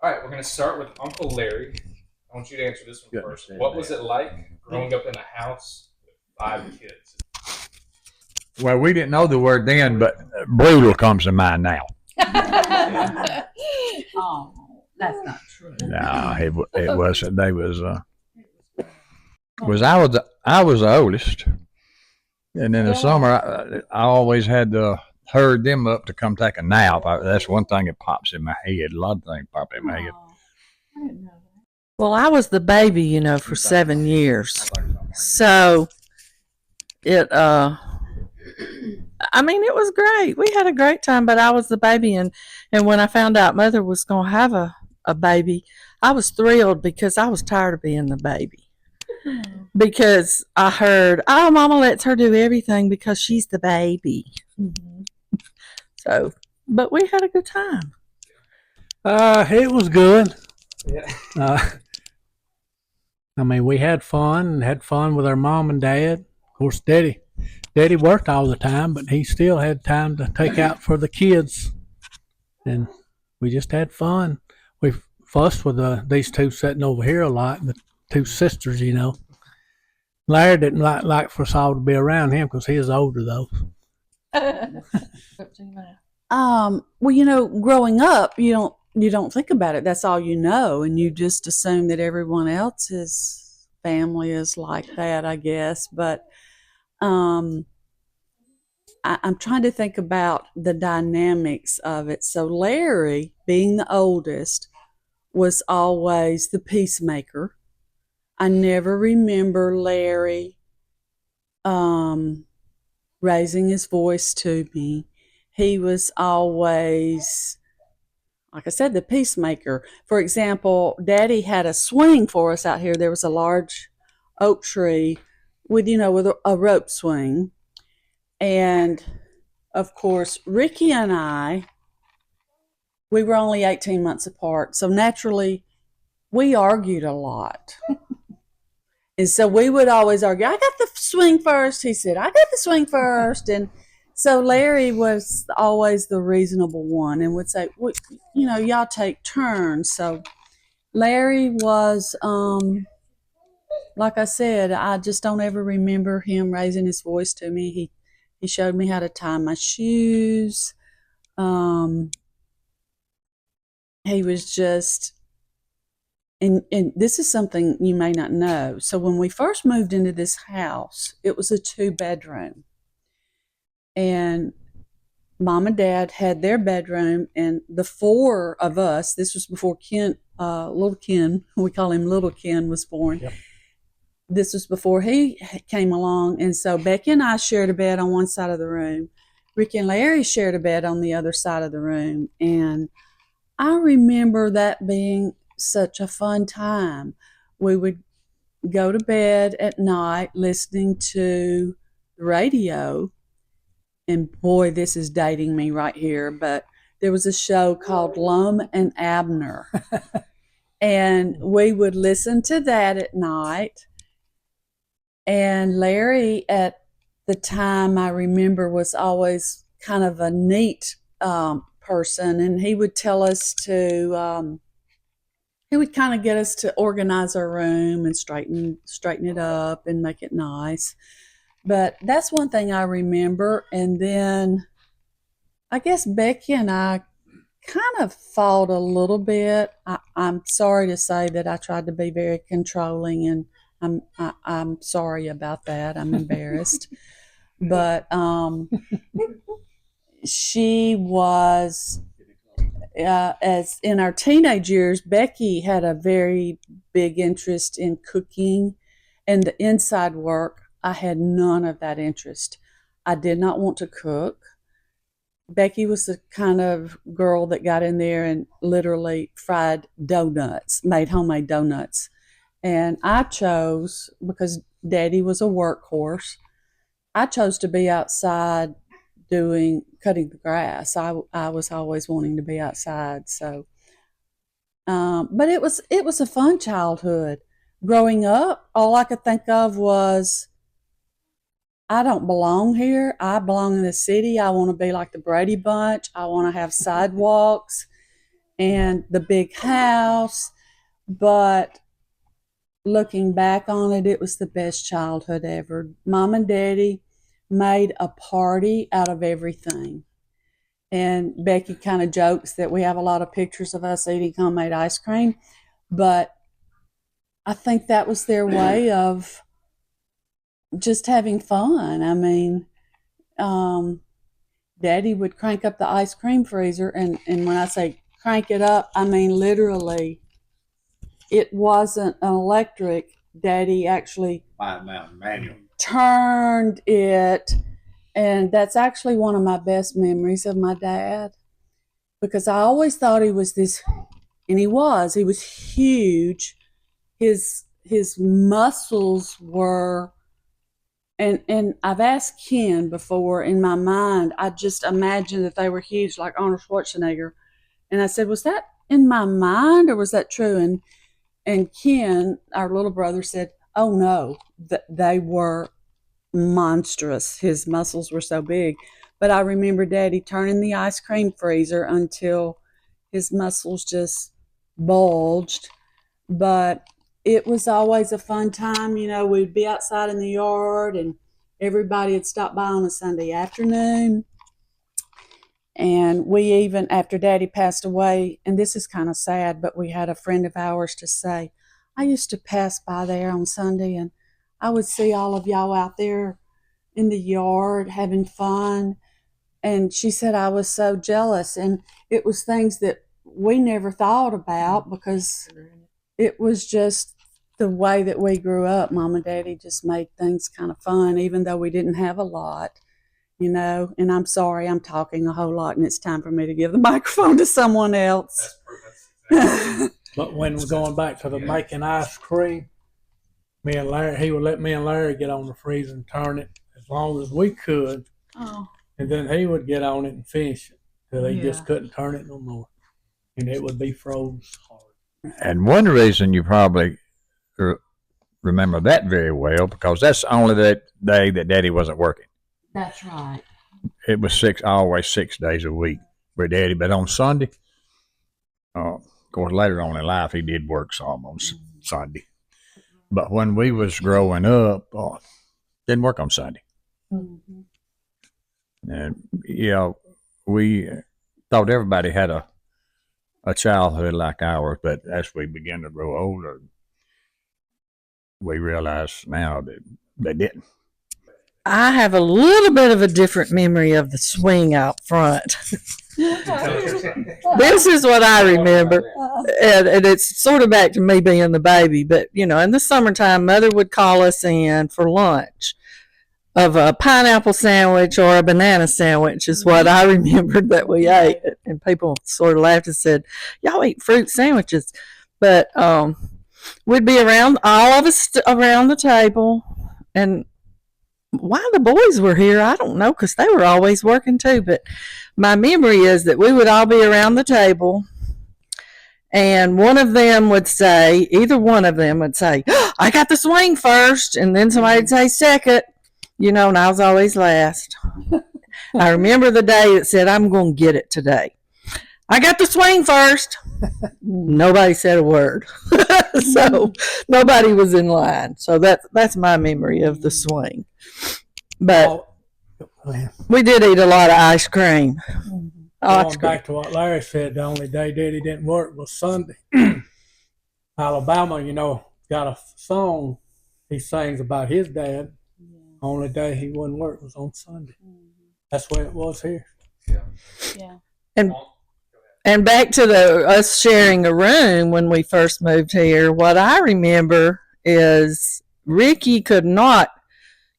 All right, we're going to start with Uncle Larry. I want you to answer this one Goodness, first. that What was bad. it like growing up in a house with five kids? Well, we didn't know the word then, but brutal comes to mind now. Oh, that's not true. No, it wasn't. They was I was the oldest, and in the summer I always had to herd them up to come take a nap. That's one thing that pops in my head. A lot of things pop in my head. I didn't know that. Well, I was the baby, for 7 years. So it I mean it was great. We had a great time, but I was the baby, and when I found out mother was gonna have a baby, I was thrilled because I was tired of being the baby. Because I heard, oh, mama lets her do everything because she's the baby. Mhm. So but we had a good time. It was good. Yeah. Uh, I mean, we had fun and had fun with our mom and dad. Of course, Daddy worked all the time, but he still had time to take out for the kids, and we just had fun. We fussed with these two sitting over here a lot, the two sisters, you know. Larry didn't like for us all to be around him because he is older though. Well, growing up, you don't think about it. That's all you know, and you just assume that everyone else's family is like that, I guess. But um, I'm trying to think about the dynamics of it. So Larry, being the oldest, was always the peacemaker. I never remember Larry um, raising his voice to me. He was always, like I said, the peacemaker. For example, Daddy had a swing for us out here. There was a large oak tree with a rope swing. And of course, Ricky and I, we were only 18 months apart. So naturally, we argued a lot. And so we would always argue, I got the swing first. He said, I got the swing first. And so Larry was always the reasonable one and would say, well, y'all take turns. So Larry was, like I said, I just don't ever remember him raising his voice to me. He showed me how to tie my shoes. Um, he was just, and this is something you may not know. So when we first moved into this house, it was a 2-bedroom. And mom and dad had their bedroom, and the four of us, this was before little Ken, we call him little Ken, was born. Yep. This was before he came along. And so Becky and I shared a bed on one side of the room. Ricky and Larry shared a bed on the other side of the room. And I remember that being such a fun time. We would go to bed at night listening to the radio. And boy, this is dating me right here, but there was a show called Lum and Abner. And we would listen to that at night. And Larry, at the time, I remember, was always kind of a neat person. And he would tell us he would kind of get us to organize our room and straighten it up and make it nice. But that's one thing I remember. And then I guess Becky and I kind of fought a little bit. I'm sorry to say that I tried to be very controlling, and I'm sorry about that. I'm embarrassed. But she was, as in our teenage years, Becky had a very big interest in cooking and the inside work. I had none of that interest. I did not want to cook. Becky was the kind of girl that got in there and literally fried donuts, made homemade donuts. And I chose, because Daddy was a workhorse, I chose to be outside cutting the grass. I was always wanting to be outside. So, but it was a fun childhood. Growing up, all I could think of was, I don't belong here. I belong in the city. I want to be like the Brady Bunch. I want to have sidewalks. and the big house. But looking back on it, it was the best childhood ever. Mom and Daddy made a party out of everything. And Becky kind of jokes that we have a lot of pictures of us eating homemade ice cream, but I think that was their way of just having fun. I mean, Daddy would crank up the ice cream freezer, and when I say crank it up, I mean literally. It wasn't an electric. Daddy actually Manual. turned it, and that's actually one of my best memories of my dad, because I always thought he was this, and he was huge. His muscles were, and I've asked Ken before, in my mind I just imagined that they were huge like Arnold Schwarzenegger, and I said, was that in my mind or was that true? And Ken, our little brother, said, oh no, they were monstrous. His muscles were so big. But I remember Daddy turning the ice cream freezer until his muscles just bulged. But it was always a fun time. We'd be outside in the yard, and everybody would stop by on a Sunday afternoon. And we even, after Daddy passed away, and this is kind of sad, but we had a friend of ours to say, I used to pass by there on Sunday, and I would see all of y'all out there in the yard having fun. And she said I was so jealous. And it was things that we never thought about, because it was just the way that we grew up. Mom and Daddy just made things kind of fun, even though we didn't have a lot. And I'm sorry, I'm talking a whole lot, and it's time for me to give the microphone to someone else. But when we're going back to the making ice cream, me and Larry, he would let me and Larry get on the freezer and turn it as long as we could. Oh. And then he would get on it and finish it till he just Yeah. couldn't turn it no more. And it would be froze hard. And one reason you probably remember that very well, because that's only that day that Daddy wasn't working. That's right. It was always 6 days a week with Daddy. But on Sunday, of course, later on in life, he did work some on Sunday. But when we was growing up, didn't work on Sunday. Mm-hmm. And, we thought everybody had a childhood like ours, but as we began to grow older, we realize now that they didn't. I have a little bit of a different memory of the swing out front. This is what I remember. And it's sort of back to me being the baby. But, in the summertime, Mother would call us in for lunch of a pineapple sandwich or a banana sandwich is what I remembered that we ate. And people sort of laughed and said, y'all eat fruit sandwiches. But we'd be around, all of us around the table. And why the boys were here, I don't know, because they were always working too. But my memory is that we would all be around the table, and either one of them would say, I got the swing first, and then somebody would say second, and I was always last. I remember the day it said, I'm going to get it today. I got the swing first. Nobody said a word. So nobody was in line. So that's my memory of the swing. But we did eat a lot of ice cream. Going back to what Larry said, the only day Daddy didn't work was Sunday. Alabama, got a song he sings about his dad. Only day he wouldn't work was on Sunday. That's the way it was here. Yeah. And back to us sharing a room when we first moved here, what I remember is Ricky could not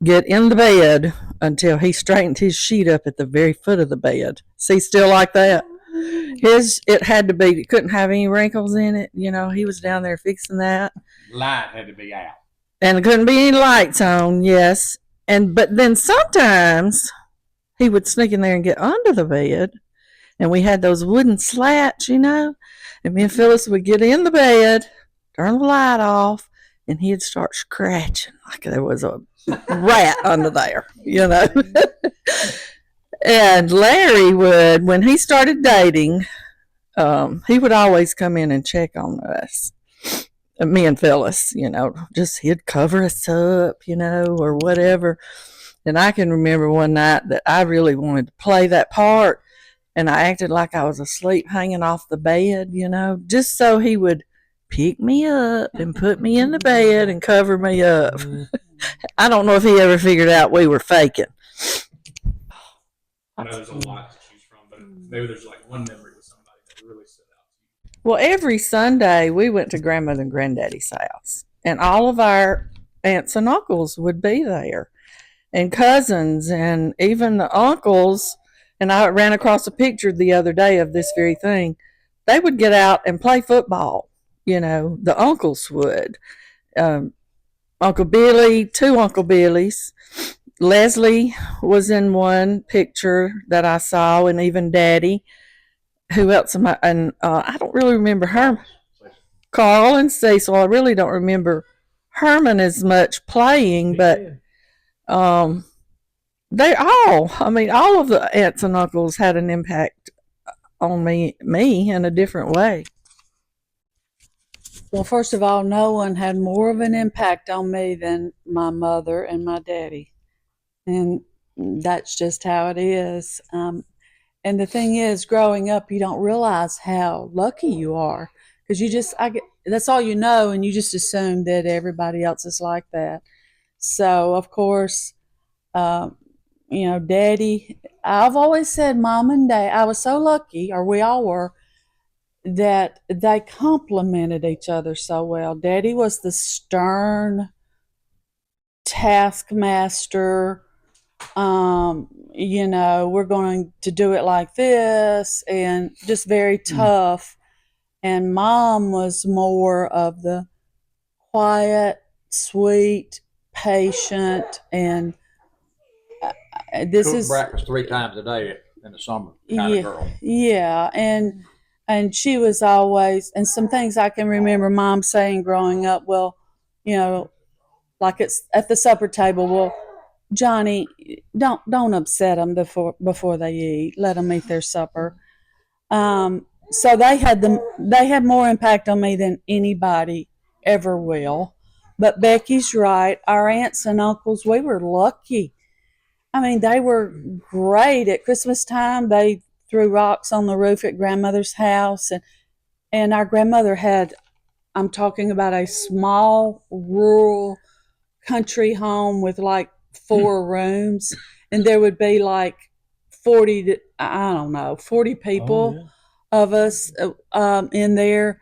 get in the bed until he straightened his sheet up at the very foot of the bed. See, still like that? It had to be, it couldn't have any wrinkles in it. He was down there fixing that. Light had to be out. And there couldn't be any lights on, yes. But then sometimes he would sneak in there and get under the bed. And we had those wooden slats, and me and Phyllis would get in the bed, turn the light off, and he'd start scratching like there was a rat under there, And Larry would, when he started dating he would always come in and check on us, me and Phyllis, just he'd cover us up, or whatever. And I can remember one night that I really wanted to play that part, and I acted like I was asleep hanging off the bed, just so he would pick me up and put me in the bed and cover me up. I don't know if he ever figured out we were faking. I know there's a lot to choose from, but maybe there's like one memory with somebody that really stood out. Well, every Sunday we went to Grandmother and Granddaddy's house, and all of our aunts and uncles would be there, and cousins, and even the uncles. And I ran across a picture the other day of this very thing. They would get out and play football. The uncles would. Uncle Billy, 2 Uncle Billies. Leslie was in one picture that I saw, and even Daddy. Who else am I? And I don't really remember Herman. Carl and Cecil. I really don't remember Herman as much playing, but all of the aunts and uncles had an impact on me in a different way. Well, first of all, no one had more of an impact on me than my mother and my daddy. And that's just how it is. And the thing is, growing up, you don't realize how lucky you are, because that's all you know, and you just assume that everybody else is like that. So, of course, Daddy, I've always said Mom and Dad, I was so lucky, or we all were, that they complemented each other so well. Daddy was the stern taskmaster, we're going to do it like this, and just very tough. And Mom was more of the quiet, sweet, patient, and this Cook is breakfast 3 times a day in the summer kind of girl. Yeah, and she was always, and some things I can remember Mom saying growing up, well, like it's at the supper table, well, Johnny, don't upset them before they eat. Let them eat their supper. So they had more impact on me than anybody ever will. But Becky's right. Our aunts and uncles, we were lucky. I mean, they were great at Christmas time. They threw rocks on the roof at grandmother's house, and our grandmother had, I'm talking about a small rural country home with like 4 rooms, and there would be like 40 people of us in there,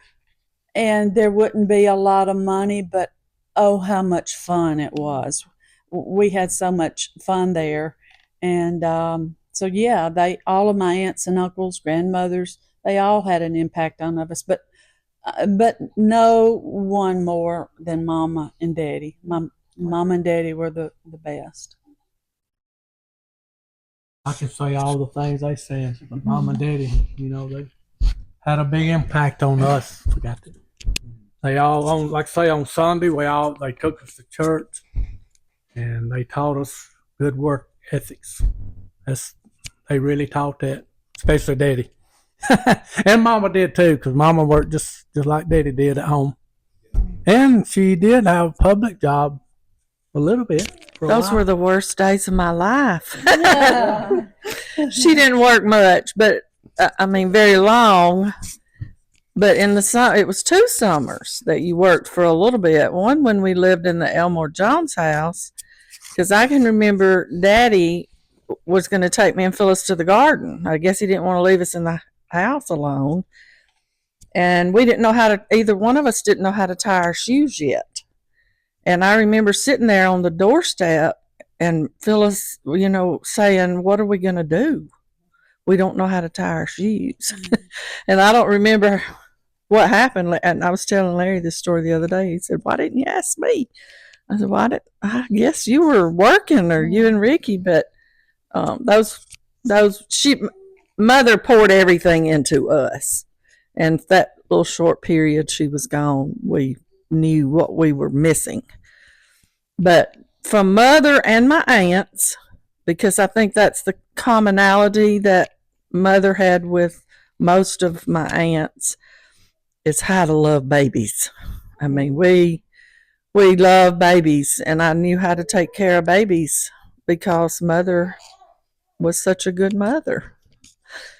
and there wouldn't be a lot of money, but oh, how much fun it was. We had so much fun there. And so yeah, all of my aunts and uncles, grandmothers, they all had an impact on us, but no one more than Mama and Daddy. Mom and Daddy were the best. I can say all the things they said, but Mom and Daddy, they had a big impact on us. They all, on Sunday, they took us to church, and they taught us good work ethics. They really taught that, especially Daddy. And Mama did too, because Mama worked just like Daddy did at home. And she did have a public job a little bit. Those were the worst days of my life. Yeah. She didn't work much, but very long. But in the summer, it was 2 summers that you worked for a little bit. One when we lived in the Elmore Jones house, because I can remember Daddy was going to take me and Phyllis to the garden. I guess he didn't want to leave us in the house alone. And we didn't know either one of us didn't know how to tie our shoes yet. And I remember sitting there on the doorstep and Phyllis, saying, what are we going to do? We don't know how to tie our shoes. And I don't remember what happened. And I was telling Larry this story the other day. He said, why didn't you ask me? I said, I guess you were working, or you and Ricky, but Mother poured everything into us. And that little short period she was gone, we knew what we were missing. But from Mother and my aunts, because I think that's the commonality that Mother had with most of my aunts is how to love babies. I mean, we love babies, and I knew how to take care of babies because mother was such a good mother.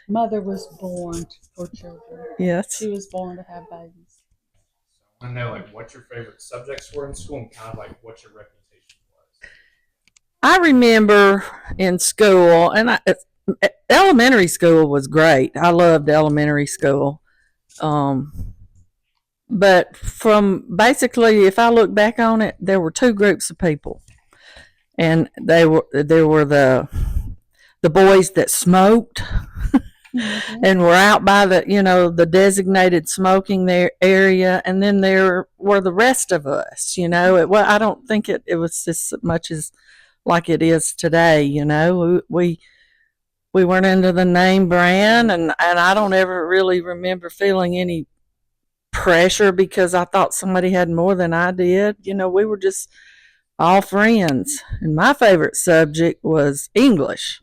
Mother was born for children. Yes. She was born to have babies. I know, like, what your favorite subjects were in school and kind of like what your reputation was. I remember in school, and elementary school was great. I loved elementary school. But from basically, if I look back on it, there were two groups of people, and there were the boys that smoked and were out by the designated smoking there area, and then there were the rest of us. I don't think it was as much as like it is today. We weren't into the name brand, and I don't ever really remember feeling any pressure because I thought somebody had more than I did. We were just all friends. And my favorite subject was English.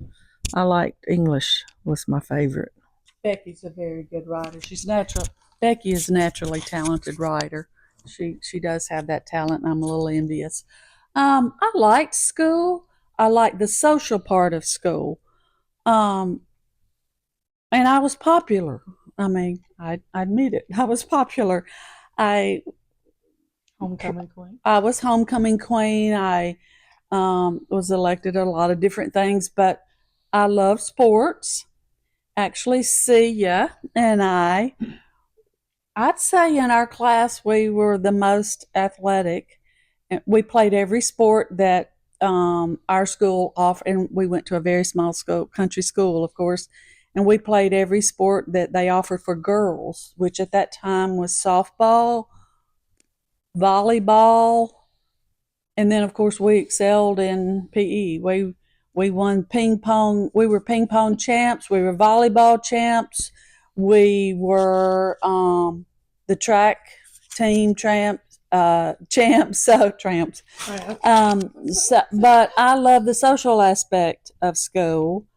I liked English, was my favorite. Becky's a very good writer. Becky is a naturally talented writer. She does have that talent, and I'm a little envious. I liked school. I liked the social part of school. And I was popular. I mean, I admit it. I was popular. Homecoming queen. I was homecoming queen. I was elected at a lot of different things, but I love sports. Actually, Sia and I'd say in our class we were the most athletic. We played every sport that our school offered, and we went to a very small school, country school, of course. And we played every sport that they offered for girls, which at that time was softball, volleyball, and then of course we excelled in PE. We won ping pong. We were ping pong champs. We were volleyball champs. We were the track team champs. Tramps. But I love the social aspect of school.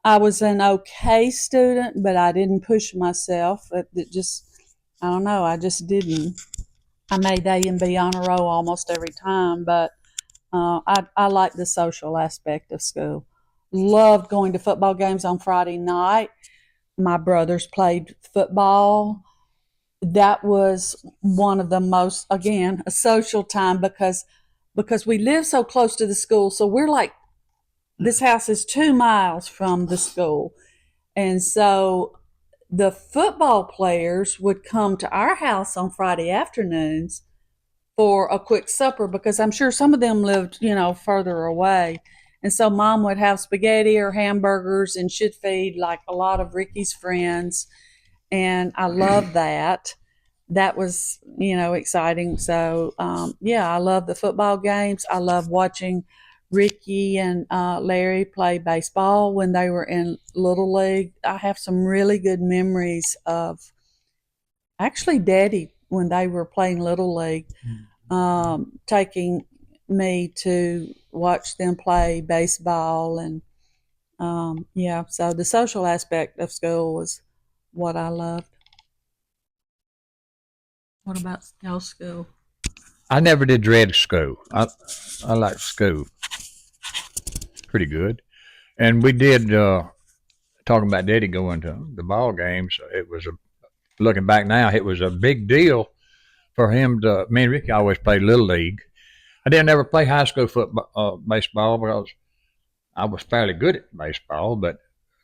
I was an okay student, but I didn't push myself. I don't know. I just didn't. I made A and B on a roll almost every time, but I like the social aspect of school. Loved going to football games on Friday night. My brothers played football. That was one of the most, again, a social time because we live so close to the school. So we're like, this house is 2 miles from the school. And so the football players would come to our house on Friday afternoons for a quick supper because I'm sure some of them lived, further away. And so Mom would have spaghetti or hamburgers, and she'd feed like a lot of Ricky's friends. And I love that. That was, exciting. So, I love the football games. I love watching Ricky and Larry play baseball when they were in Little League. I have some really good memories of actually Daddy when they were playing Little League, taking me to watch them play baseball. And so the social aspect of school was what I loved. What about y'all's school? I never did dread school. I liked school pretty good. And we did, talking about Daddy going to the ball games, looking back now, it was a big deal for him me and Ricky always played Little League. I didn't ever play high school football, baseball because I was fairly good at baseball, but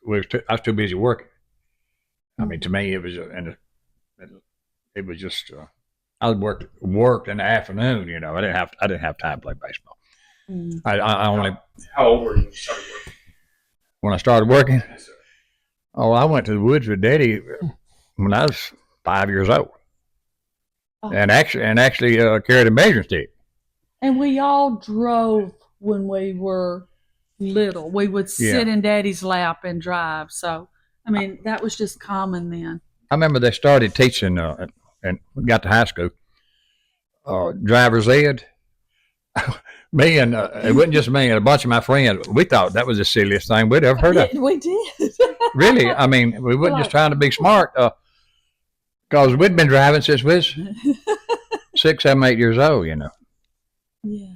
I was too busy working. I mean, to me, it was just I worked in the afternoon. I didn't have time to play baseball. I only. How old were you when you started working? When I started working, Yes, sir. I went to the woods with Daddy when I was 5 years old, and actually carried a measuring stick. And we all drove when we were little. We would sit in Daddy's lap and drive. So, I mean, that was just common then. I remember they started teaching, and we got to high school, driver's ed. Me and it wasn't just me and a bunch of my friends. We thought that was the silliest thing we'd ever heard of. We did. Really, I mean, we weren't just trying to be smart because we'd been driving since we was 6, 7, 8 years old. Yeah.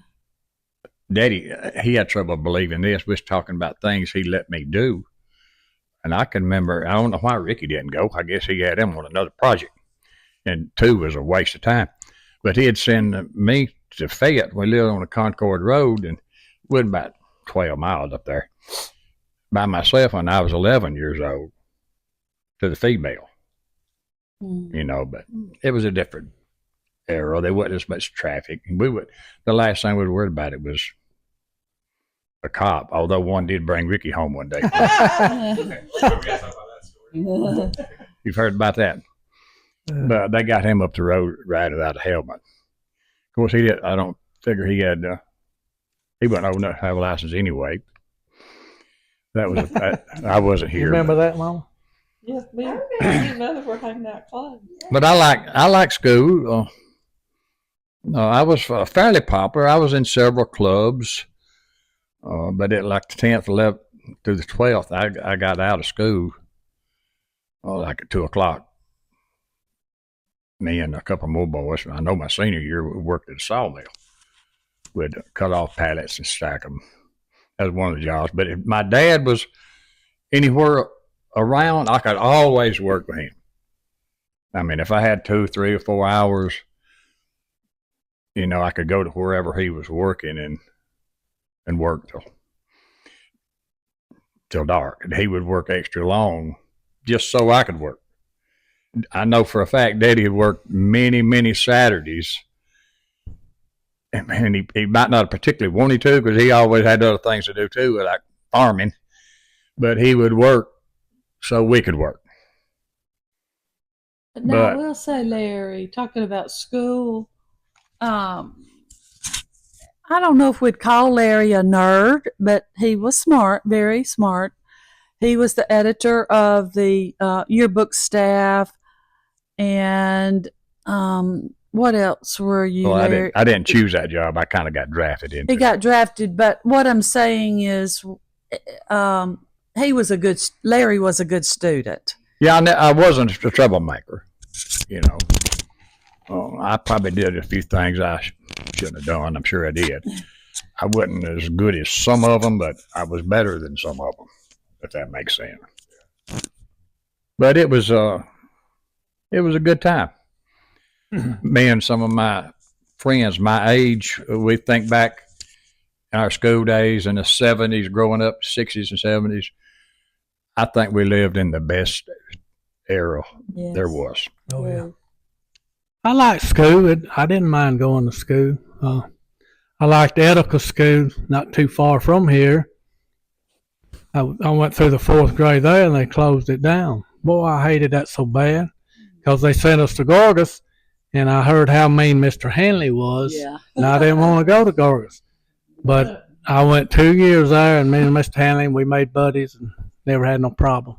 Daddy, he had trouble believing this. We was talking about things he let me do. And I can remember, I don't know why Ricky didn't go. I guess he had him on another project. And 2 was a waste of time. But he'd send me to Fayette. We lived on the Concord Road, and we're about 12 miles up there by myself when I was 11 years old to the female. But it was a different era. There wasn't as much traffic. The last thing we were worried about it was a cop, although one did bring Ricky home one day. Okay, we gotta talk about that story. You've heard about that? But they got him up the road riding without a helmet. Of course, he did. I don't figure he had. He wasn't old enough to have a license anyway. That was. I wasn't here. You remember that, Mama? Yeah, me and mother were hanging out clubs. But I like school. I was fairly popular. I was in several clubs, but at like the 10th, 11th through the 12th, I got out of school. Like at 2:00. Me and a couple more boys. I know my senior year we worked at a sawmill. We'd cut off pallets and stack them. That was one of the jobs. But if my dad was anywhere around, I could always work with him. I mean, if I had 2, 3, or 4 hours, I could go to wherever he was working and work till dark. And he would work extra long just so I could work. I know for a fact Daddy had worked many, many Saturdays. And he might not have particularly wanted to because he always had other things to do too, like farming. But he would work so we could work. Now, I will say, Larry, talking about school, I don't know if we'd call Larry a nerd, but he was smart, very smart. He was the editor of the yearbook staff. And what else were you? Well, I didn't choose that job. I kind of got drafted into it. He got drafted, but what I'm saying is Larry was a good student. Yeah, I wasn't a troublemaker. I probably did a few things I shouldn't have done. I'm sure I did. I wasn't as good as some of them, but I was better than some of them, if that makes sense. But it was a good time. Me and some of my friends my age, we think back in our school days in the 70s, growing up, 60s and 70s. I think we lived in the best era there was. Oh, yeah. I liked school. I didn't mind going to school. I liked Edica School, not too far from here. I went through the 4th grade there, and they closed it down. Boy, I hated that so bad because they sent us to Gorgas, and I heard how mean Mr. Hanley was, and I didn't want to go to Gorgas. But I went 2 years there, and me and Mr. Hanley, we made buddies and never had no problem.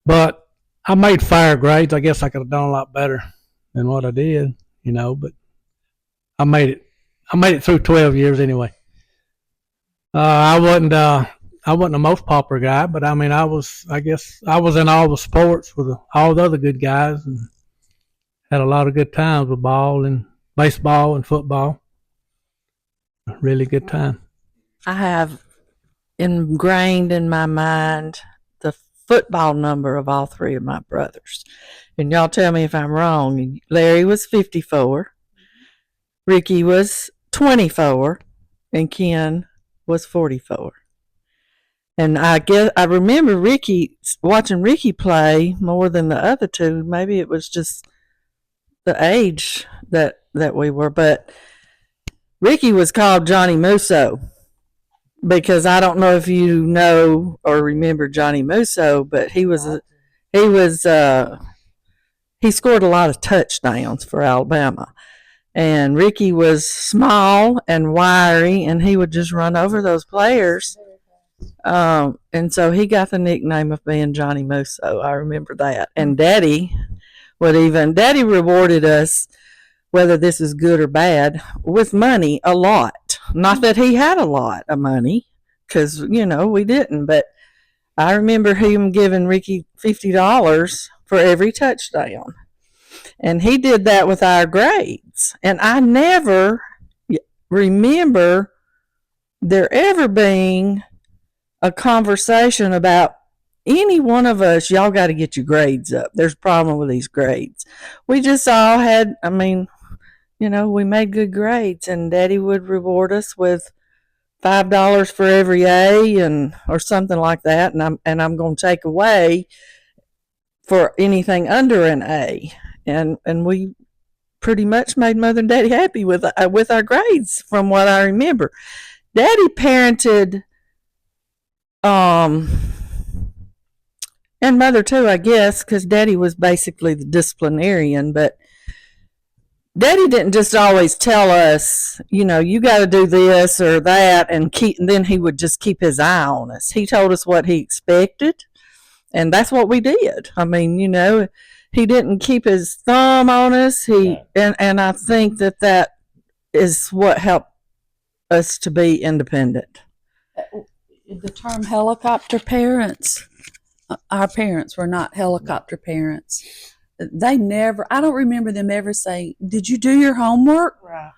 But I made fair grades. I guess I could have done a lot better than what I did, but I made it through 12 years anyway. I wasn't the most popular guy, but I mean, I guess I was in all the sports with all the other good guys and had a lot of good times with ball and baseball and football. A really good time. I have ingrained in my mind the football number of all 3 of my brothers. And y'all tell me if I'm wrong. Larry was 54. Ricky was 24. And Ken was 44. And I remember watching Ricky play more than the other 2. Maybe it was just the age that we were. But Ricky was called Johnny Musso because I don't know if you know or remember Johnny Musso, but he scored a lot of touchdowns for Alabama. And Ricky was small and wiry, and he would just run over those players. And so he got the nickname of being Johnny Musso. I remember that. And Daddy rewarded us, whether this is good or bad, with money a lot. Not that he had a lot of money, because, we didn't, but I remember him giving Ricky $50 for every touchdown. And he did that with our grades. And I never remember there ever being a conversation about any one of us, y'all got to get your grades up. There's a problem with these grades. We just all had, we made good grades, and Daddy would reward us with $5 for every A or something like that, and I'm going to take away for anything under an A, and we pretty much made Mother and Daddy happy with our grades, from what I remember. Daddy parented, and Mother too, I guess, because Daddy was basically the disciplinarian, but Daddy didn't just always tell us, you got to do this or that, and then he would just keep his eye on us. He told us what he expected, and that's what we did. He didn't keep his thumb on us. And I think that is what helped us to be independent. The term helicopter parents, our parents were not helicopter parents. I don't remember them ever saying, did you do your homework? Right.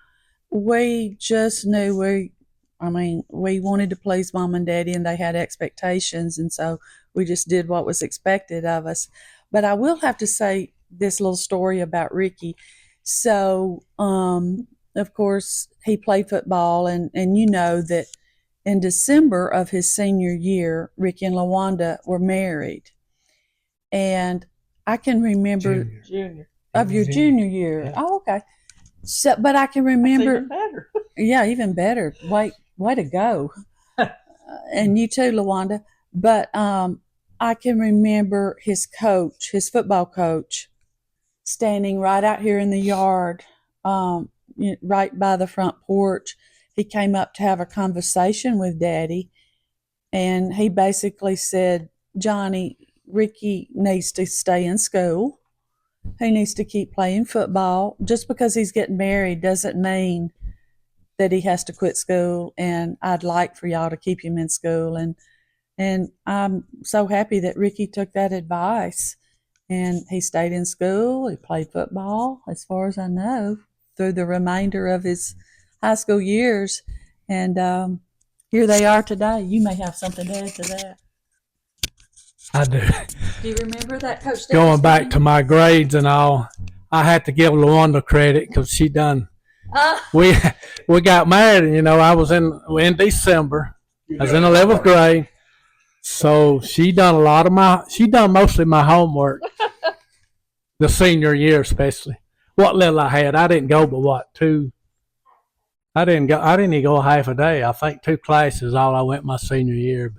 We just knew we wanted to please Mom and Daddy, and they had expectations, and so we just did what was expected of us. But I will have to say this little story about Ricky. So, of course, he played football, and that in December of his senior year, Ricky and LaWanda were married. And I can remember Junior. of your junior year. Yeah. Oh, okay. So, but I can remember. Even better. Yeah, even better. Way to go. And you too, LaWanda. But I can remember his football coach, standing right out here in the yard, right by the front porch. He came up to have a conversation with Daddy, and he basically said, Johnny, Ricky needs to stay in school. He needs to keep playing football. Just because he's getting married doesn't mean that he has to quit school, and I'd like for y'all to keep him in school. And I'm so happy that Ricky took that advice, and he stayed in school. He played football, as far as I know, through the remainder of his high school years. And here they are today. You may have something to add to that. I do. Do you remember that, Coach? Going back to my grades and all, I had to give LaWanda credit because she done. We got married, and I was in December. I was in 11th grade, so she done mostly my homework. The senior year, especially. What little I had, I didn't go, but two. I didn't even go half a day. I think 2 classes all I went my senior year.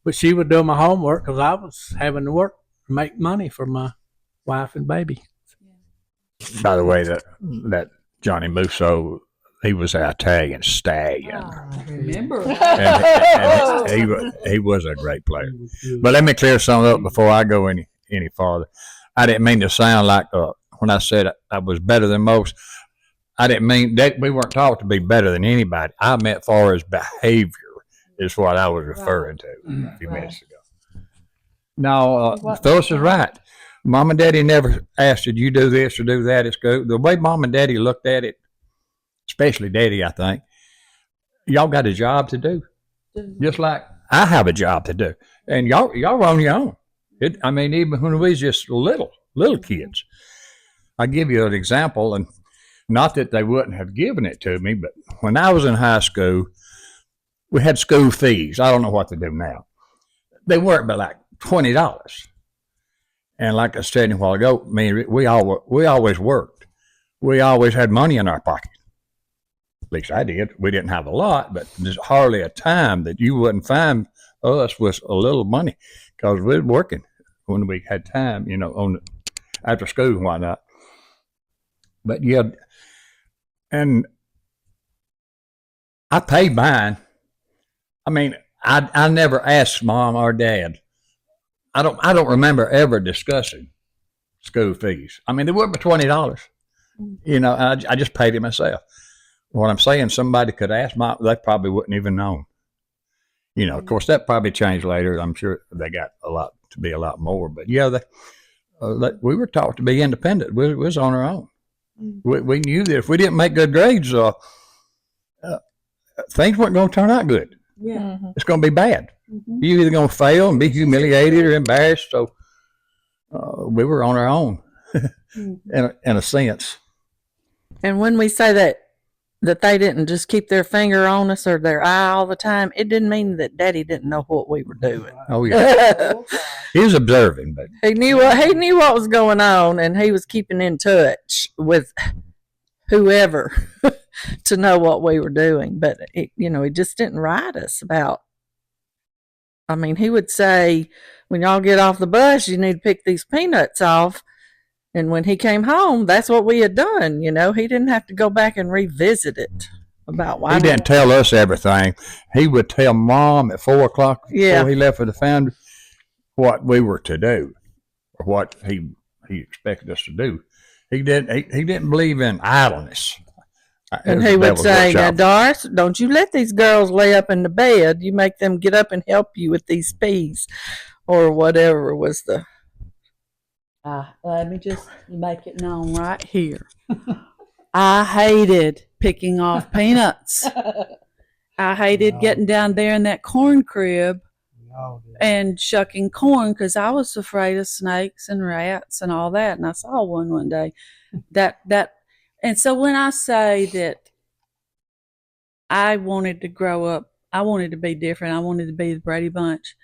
But she would do my homework because I was having to work to make money for my wife and baby. By the way, that Johnny Musso, he was our Italian stallion. I remember. And he was a great player. But let me clear something up before I go any farther. I didn't mean to sound like when I said I was better than most. I didn't mean that we weren't taught to be better than anybody. I meant as far as behavior is what I was referring to a few minutes ago. Now, Phyllis is right. Mom and Daddy never asked, did you do this or do that at school? The way Mom and Daddy looked at it, especially Daddy, I think, y'all got a job to do. Just like I have a job to do. And y'all were on your own. Even when we was just little kids. I'll give you an example, and not that they wouldn't have given it to me, but when I was in high school, we had school fees. I don't know what to do now. They weren't but like $20. And like I said a while ago, we always worked. We always had money in our pocket. At least I did. We didn't have a lot, but there's hardly a time that you wouldn't find us with a little money because we were working when we had time, after school and whatnot. But yeah, and I paid mine. I never asked Mom or Dad. I don't remember ever discussing school fees. They weren't but $20. I just paid it myself. what I'm saying, somebody could ask mom, they probably wouldn't even know. You know, of course, that probably changed later. I'm sure they got to be a lot more. But yeah, we were taught to be independent. We was on our own. We knew that if we didn't make good grades, things weren't going to turn out good. Yeah. It's going to be bad. Mm-hmm. You're either going to fail and be humiliated or embarrassed. So we were on our own in a sense. And when we say that they didn't just keep their finger on us or their eye all the time, it didn't mean that Daddy didn't know what we were doing. Oh yeah, he was observing, but He knew what was going on, and he was keeping in touch with whoever to know what we were doing. But he just didn't write us about. I mean, he would say, "When y'all get off the bus, you need to pick these peanuts off." And when he came home, that's what we had done. He didn't have to go back and revisit it about why. He didn't tell us everything. He would tell Mom at 4:00 before he left for the foundry what we were to do, or what he expected us to do. He didn't believe in idleness. And he would say, "Now, Doris, don't you let these girls lay up in the bed. You make them get up and help you with these peas," or whatever was the. Let me just make it known right here. I hated picking off peanuts. I hated getting down there in that corn crib and shucking corn because I was afraid of snakes and rats and all that. And I saw one day. And so when I say that I wanted to grow up, I wanted to be different. I wanted to be the Brady Bunch.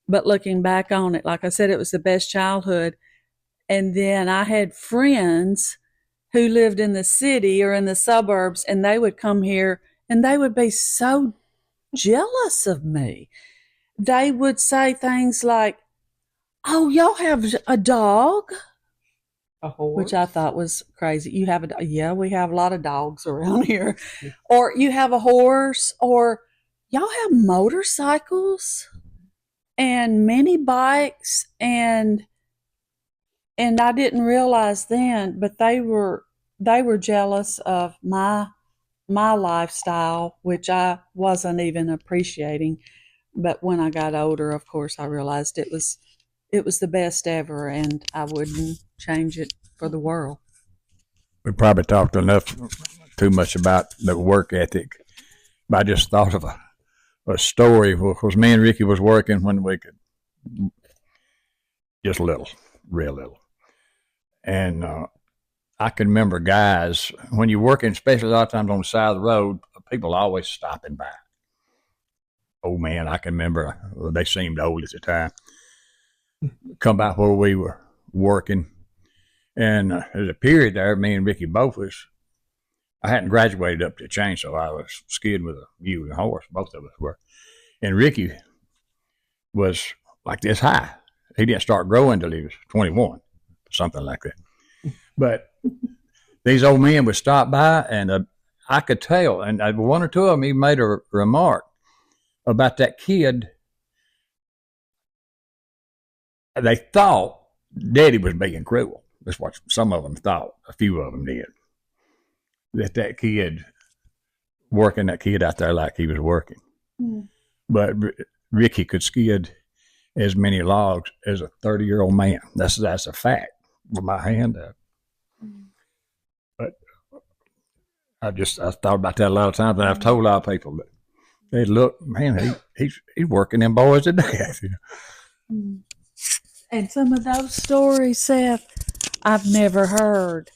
But looking back on it, like I said, it was the best childhood. And then I had friends who lived in the city or in the suburbs, and they would come here and they would be so jealous of me. They would say things like, "Oh, y'all have a dog?" A horse. Which I thought was crazy. You have a dog? Yeah, we have a lot of dogs around here. Or you have a horse? Or y'all have motorcycles and mini bikes? And I didn't realize then, but they were jealous of my lifestyle, which I wasn't even appreciating. But when I got older, of course, I realized it was the best ever, and I wouldn't change it for the world. We probably talked too much about the work ethic. But I just thought of a story because me and Ricky was working when we could, just real little. And I can remember guys, when you're working, especially a lot of times on the side of the road, people always stopping by. Oh man, I can remember, they seemed old at the time, come by where we were working. And there's a period there, me and Ricky both I hadn't graduated up to chainsaw. I was skiing with a mule and a horse, both of us were. And Ricky was like this high. He didn't start growing until he was 21. Something like that. But these old men would stop by, and I could tell, and one or two of them even made a remark about that kid. They thought Daddy was being cruel. That's what some of them thought. A few of them did. That kid, working that kid out there like he was working. Mm. But Ricky could skid as many logs as a 30-year-old man. That's a fact. With my hand up. But I thought about that a lot of times, and I've told a lot of people that they look, man, he's working them boys today. And some of those stories, Seth, I've never heard.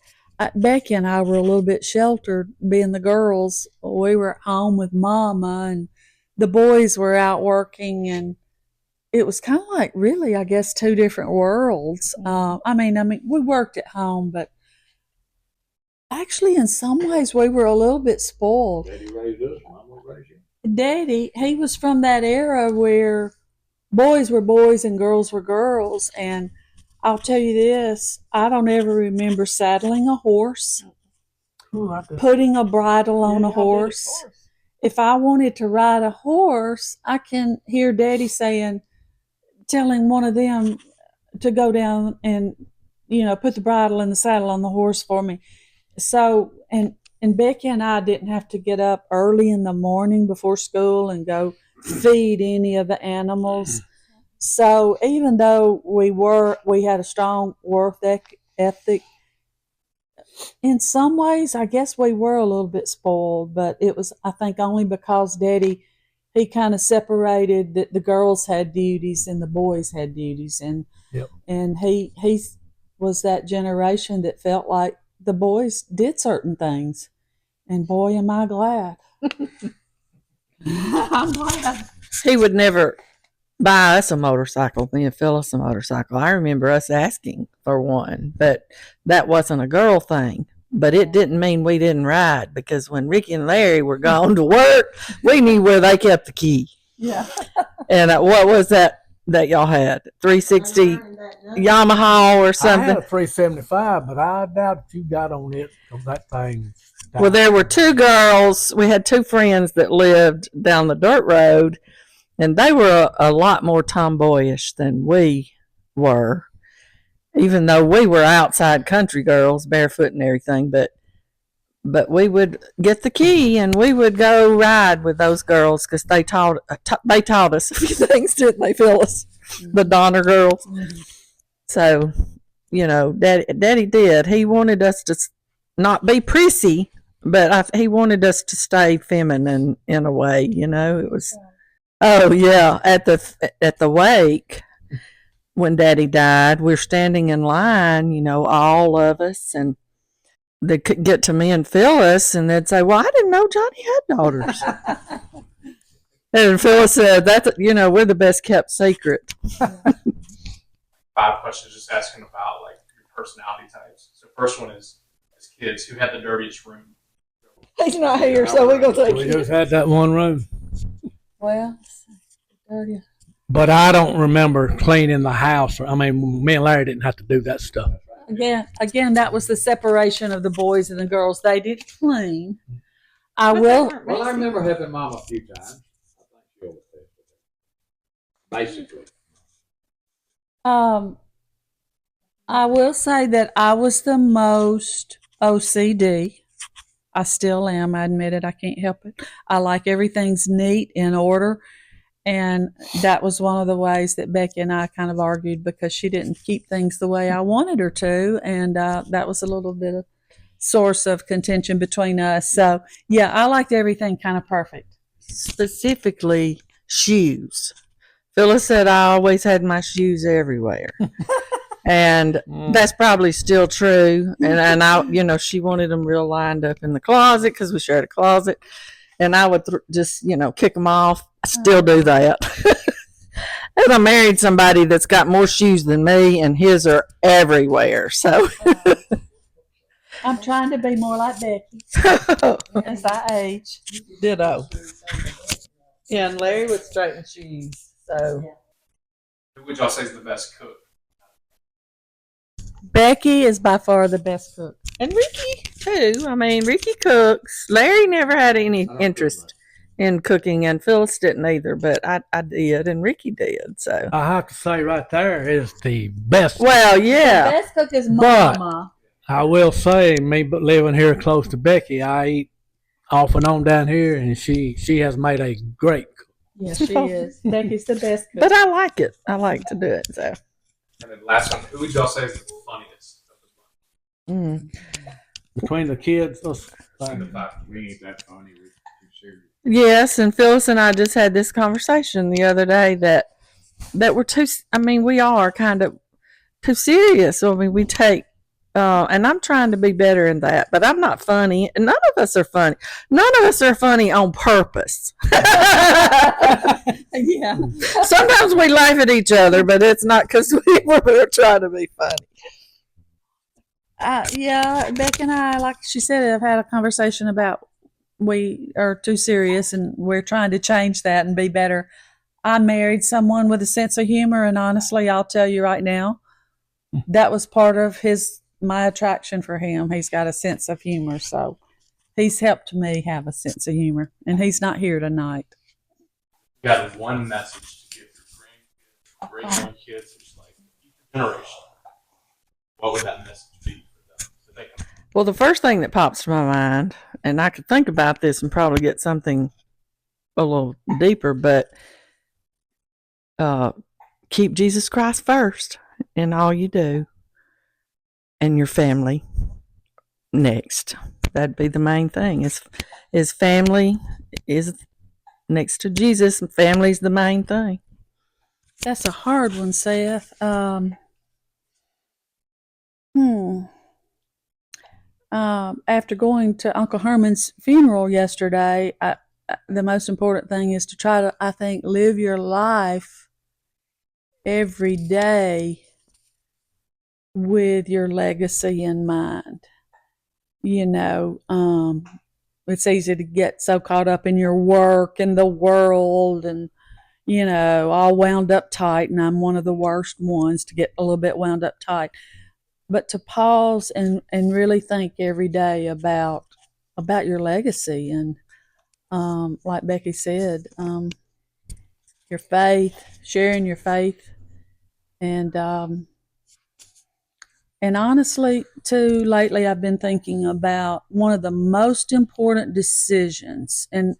Becky and I were a little bit sheltered, being the girls. We were at home with Mama, and the boys were out working, and it was kind of like, really, I guess, two different worlds. I mean, we worked at home, but actually, in some ways, we were a little bit spoiled. Daddy raised us, Mama raised you. Daddy, he was from that era where boys were boys and girls were girls. And I'll tell you this, I don't ever remember saddling a horse, putting a bridle on a horse. If I wanted to ride a horse, I can hear Daddy telling one of them to go down and, put the bridle and the saddle on the horse for me. So, and And Becky and I didn't have to get up early in the morning before school and go feed any of the animals. So even though we had a strong work ethic, in some ways, I guess we were a little bit spoiled, but it was, I think, only because Daddy, he kind of separated that the girls had duties and the boys had duties. Yep. And he was that generation that felt like the boys did certain things. And boy, am I glad. I'm glad. He would never buy us a motorcycle, me and Phyllis a motorcycle. I remember us asking for one, but that wasn't a girl thing. But it didn't mean we didn't ride, because when Ricky and Larry were gone to work, we knew where they kept the key. Yeah. And what was that y'all had? 360 Yamaha or I something? had a 375, but I doubt if you got on it because that thing. Well, there were two girls. We had two friends that lived down the dirt road, and they were a lot more tomboyish than we were, even though we were outside country girls, barefoot and everything. But we would get the key and we would go ride with those girls because they taught us a few things, didn't they, Phyllis? The Donner girls. So, Daddy did. He wanted us to not be prissy, but he wanted us to stay feminine in a way. It was. Oh yeah, at the wake when Daddy died, we're standing in line, all of us, and they could get to me and Phyllis, and they'd say, "Well, I didn't know Johnny had daughters." And Phyllis said, "That's we're the best kept secret." 5 questions just asking about like your personality types. So first one is, as kids, who had the dirtiest room? He's not here, so we're gonna We just had that one room. Well, dirty. But I don't remember cleaning the house. I mean, me and Larry didn't have to do that stuff. Again, that was the separation of the boys and the girls. They did clean. I will. Well, I remember helping Mom a few times. I think she always did. Basically. I will say that I was the most OCD. I still am. I admit it. I can't help it. I like everything's neat in order. And that was one of the ways that Becky and I kind of argued, because she didn't keep things the way I wanted her to. And that was a little bit of source of contention between us. So, yeah, I liked everything kind of perfect. Specifically, shoes. Phyllis said I always had my shoes everywhere. And that's probably still true. And I, she wanted them real lined up in the closet because we shared a closet. And I would just, kick them off. I still do that. And I married somebody that's got more shoes than me, and his are everywhere. So I'm trying to be more like Becky as I age. Ditto. Yeah, and Larry would straighten shoes. So Who would y'all say is the best cook? Becky is by far the best cook. And Ricky too. I mean, Ricky cooks. Larry never had any interest in cooking, and Phyllis didn't either. But I did, and Ricky did. So I have to say, right there is the best. well, yeah. The best cook is But- Mama. I will say, me but living here close to Becky, I eat off and on down here, and she has made a great cook. Yes, she is. Becky's the best cook. But I like it. I like to do it. So And then last one, who would y'all say is the funniest of the bunch? Between the kids, Between the 5. We ain't that funny. We're too serious. yes, and Phyllis and I just had this conversation the other day that we're too. I mean, we are kind of too serious. I mean, we take. And I'm trying to be better in that, but I'm not funny. And none of us are funny. None of us are funny on purpose. Yeah. Sometimes we laugh at each other, but it's not because we're trying to be funny. Yeah, Becky and I, like she said, have had a conversation about we are too serious and we're trying to change that and be better. I married someone with a sense of humor, and honestly, I'll tell you right now, that was part of my attraction for him. He's got a sense of humor, so he's helped me have a sense of humor, and he's not here tonight. You got one message to give your grandkids, great-grandkids, just like future generation. What would that message be for them? So they can Well, the first thing that pops to my mind and I could think about this and probably get something a little deeper, but keep Jesus Christ first in all you do, and your family next. That'd be the main thing. Is family is next to Jesus, and family's the main thing. That's a hard one, Seth. After going to Uncle Herman's funeral yesterday, the most important thing is to try to, I think, live your life every day with your legacy in mind. You know, it's easy to get so caught up in your work and the world and, you know, all wound up tight. And I'm one of the worst ones to get a little bit wound up tight. But to pause and really think every day about your legacy and, like Becky said, your faith, sharing your faith, and honestly, too, lately I've been thinking about one of the most important decisions, and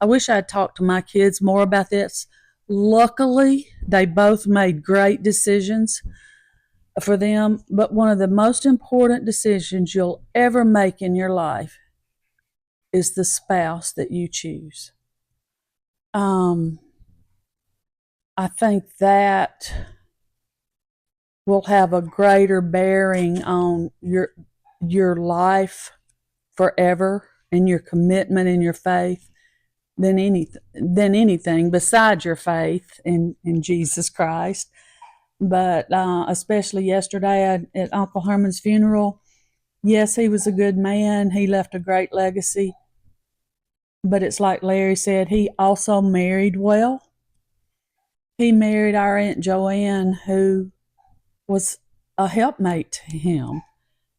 I wish I'd talked to my kids more about this. Luckily, they both made great decisions for them, but one of the most important decisions you'll ever make in your life is the spouse that you choose. I think that will have a greater bearing on your life forever and your commitment and your faith than anything besides your faith in Jesus Christ. But especially yesterday at Uncle Herman's funeral, yes, he was a good man. He left a great legacy. But it's like Larry said, he also married well. He married our Aunt Joanne, who was a helpmate to him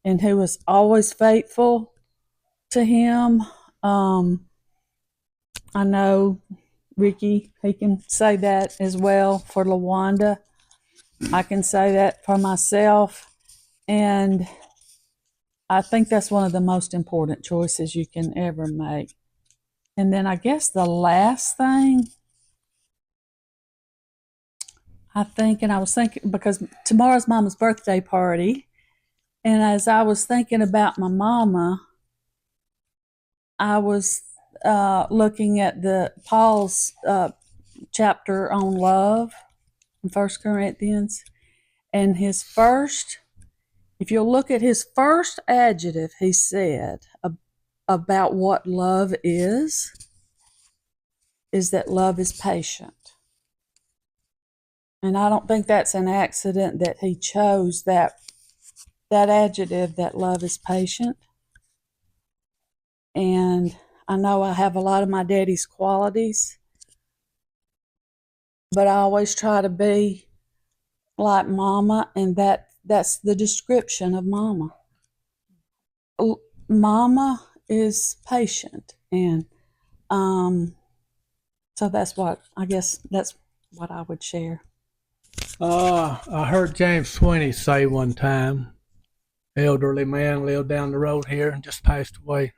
and who was always faithful to him. I know Ricky, he can say that as well for LaWanda. I can say that for myself. And I think that's one of the most important choices you can ever make. And then I guess the last thing, I think, and I was thinking, because tomorrow's Mama's birthday party, and as I was thinking about my mama, I was looking at Paul's chapter on love in 1 Corinthians, and if you'll look at his first adjective he said about what love is that love is patient. And I don't think that's an accident that he chose that adjective, that love is patient. And I know I have a lot of my daddy's qualities, but I always try to be like Mama, and that's the description of Mama. Mama is patient, and so that's what I would share. I heard James Sweeney say one time, elderly man lived down the road here and just passed away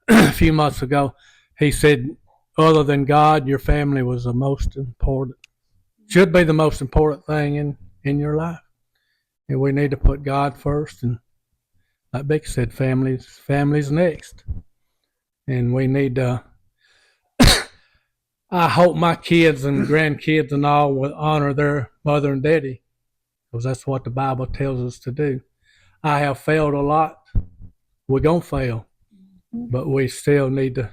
a few months ago. He said, other than God, your family was the most important, should be the most important thing in your life. And we need to put God first. And like Becky said, family's next. And we need to, I hope my kids and grandkids and all will honor their mother and daddy, because that's what the Bible tells us to do. I have failed a lot. We're going to fail, but we still need to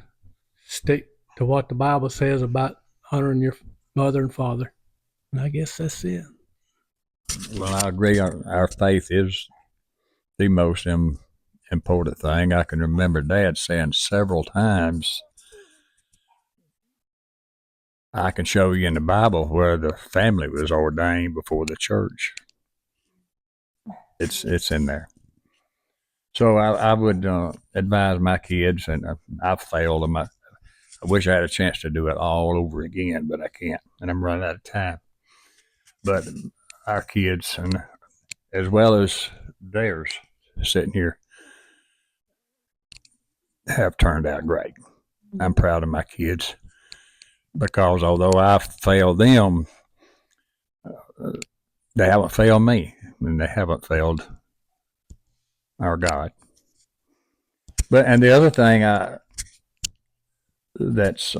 stick to what the Bible says about honoring your mother and father. And I guess that's it. Well, I agree. Our faith is the most important thing. I can remember Dad saying several times, I can show you in the Bible where the family was ordained before the church. It's in there. So I would advise my kids, and I've failed them. I wish I had a chance to do it all over again, but I can't, and I'm running out of time. But our kids, and as well as theirs, sitting here, have turned out great. I'm proud of my kids because although I've failed them, they haven't failed me, and they haven't failed our God. But and the other thing that's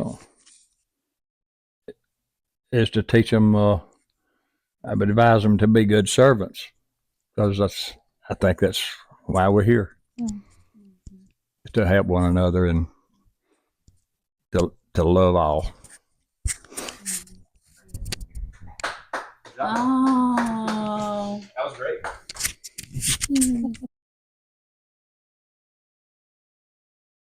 is to teach them. I would advise them to be good servants because I think that's why we're here, to help one another and to love all. Oh. That was great.